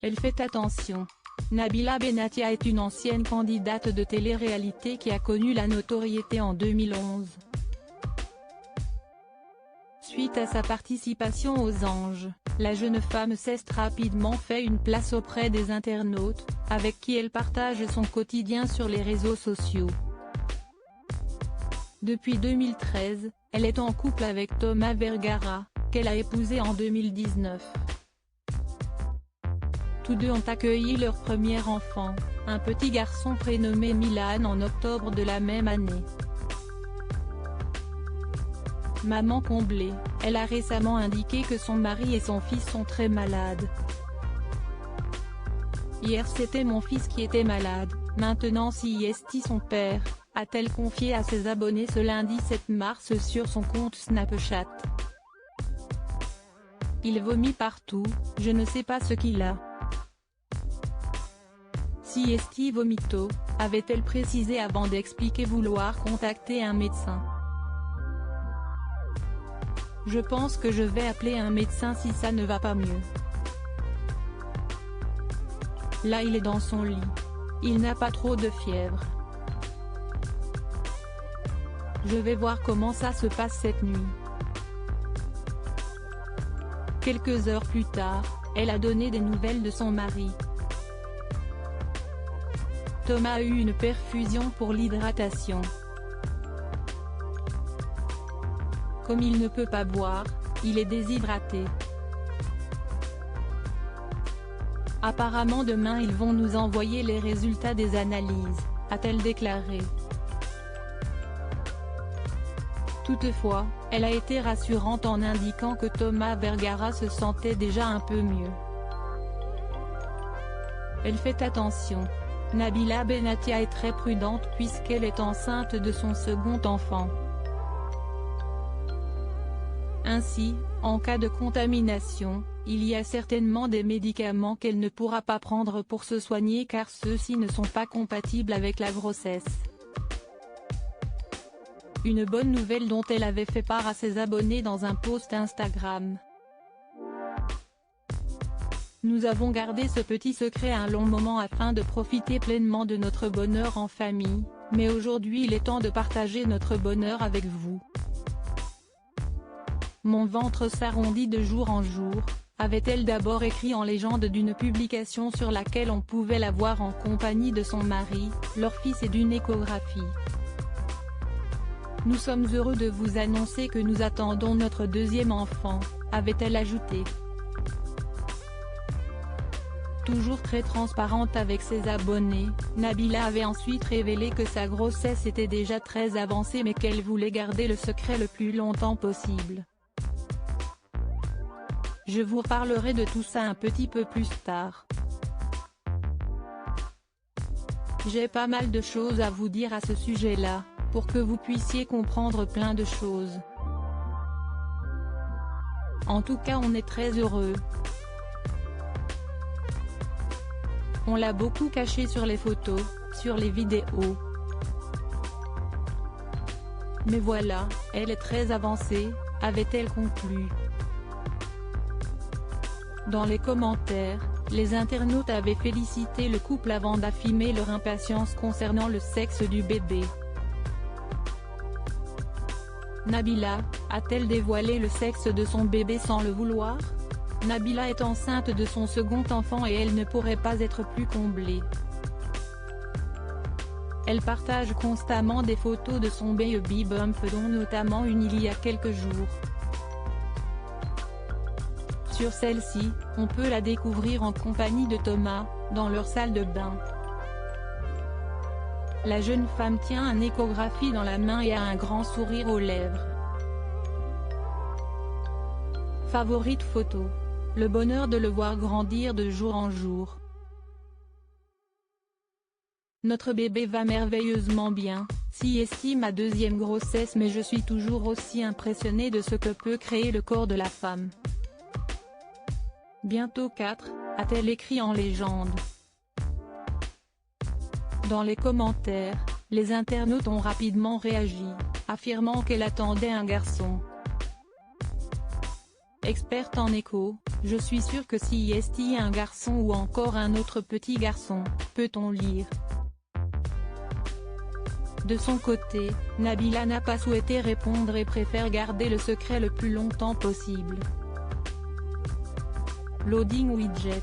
Elle fait attention. Nabila Benatia est une ancienne candidate de télé-réalité qui a connu la notoriété en 2011. Suite à sa participation aux Anges, la jeune femme s'est rapidement fait une place auprès des internautes, avec qui elle partage son quotidien sur les réseaux sociaux. Depuis 2013, elle est en couple avec Thomas Vergara, qu'elle a épousé en 2019. Tous deux ont accueilli leur premier enfant, un petit garçon prénommé Milan en octobre de la même année. Maman comblée, elle a récemment indiqué que son mari et son fils sont très malades. Hier c'était mon fils qui était malade, maintenant c'est son père, a-t-elle confié à ses abonnés ce lundi 7 mars sur son compte Snapchat. Il vomit partout, je ne sais pas ce qu'il a. Si vomito, avait-elle précisé avant d'expliquer vouloir contacter un médecin. Je pense que je vais appeler un médecin si ça ne va pas mieux. Là il est dans son lit. Il n'a pas trop de fièvre. Je vais voir comment ça se passe cette nuit. Quelques heures plus tard, elle a donné des nouvelles de son mari. Thomas a eu une perfusion pour l'hydratation. Comme il ne peut pas boire, il est déshydraté. Apparemment demain ils vont nous envoyer les résultats des analyses, a-t-elle déclaré. Toutefois, elle a été rassurante en indiquant que Thomas Vergara se sentait déjà un peu mieux. Elle fait attention. Nabila Benatia est très prudente puisqu'elle est enceinte de son second enfant. Ainsi, en cas de contamination, il y a certainement des médicaments qu'elle ne pourra pas prendre pour se soigner car ceux-ci ne sont pas compatibles avec la grossesse. Une bonne nouvelle dont elle avait fait part à ses abonnés dans un post Instagram. Nous avons gardé ce petit secret un long moment afin de profiter pleinement de notre bonheur en famille, mais aujourd'hui il est temps de partager notre bonheur avec vous. Mon ventre s'arrondit de jour en jour, avait-elle d'abord écrit en légende d'une publication sur laquelle on pouvait la voir en compagnie de son mari, leur fils et d'une échographie. Nous sommes heureux de vous annoncer que nous attendons notre deuxième enfant, avait-elle ajouté. Toujours très transparente avec ses abonnés, Nabila avait ensuite révélé que sa grossesse était déjà très avancée mais qu'elle voulait garder le secret le plus longtemps possible. Je vous parlerai de tout ça un petit peu plus tard. J'ai pas mal de choses à vous dire à ce sujet-là, pour que vous puissiez comprendre plein de choses. En tout cas on est très heureux. On l'a beaucoup caché sur les photos, sur les vidéos. Mais voilà, elle est très avancée, avait-elle conclu. Dans les commentaires, les internautes avaient félicité le couple avant d'affirmer leur impatience concernant le sexe du bébé. Nabila, a-t-elle dévoilé le sexe de son bébé sans le vouloir? Nabila est enceinte de son second enfant et elle ne pourrait pas être plus comblée. Elle partage constamment des photos de son baby bump dont notamment une il y a quelques jours. Sur celle-ci, on peut la découvrir en compagnie de Thomas, dans leur salle de bain. La jeune femme tient une échographie dans la main et a un grand sourire aux lèvres. Favorite photo. Le bonheur de le voir grandir de jour en jour. Notre bébé va merveilleusement bien, si estime ma deuxième grossesse mais je suis toujours aussi impressionnée de ce que peut créer le corps de la femme. Bientôt 4, a-t-elle écrit en légende. Dans les commentaires, les internautes ont rapidement réagi, affirmant qu'elle attendait un garçon. experte en écho, je suis sûre que si est un garçon ou encore un autre petit garçon, peut-on lire. De son côté, Nabila n'a pas souhaité répondre et préfère garder le secret le plus longtemps possible. Loading widget.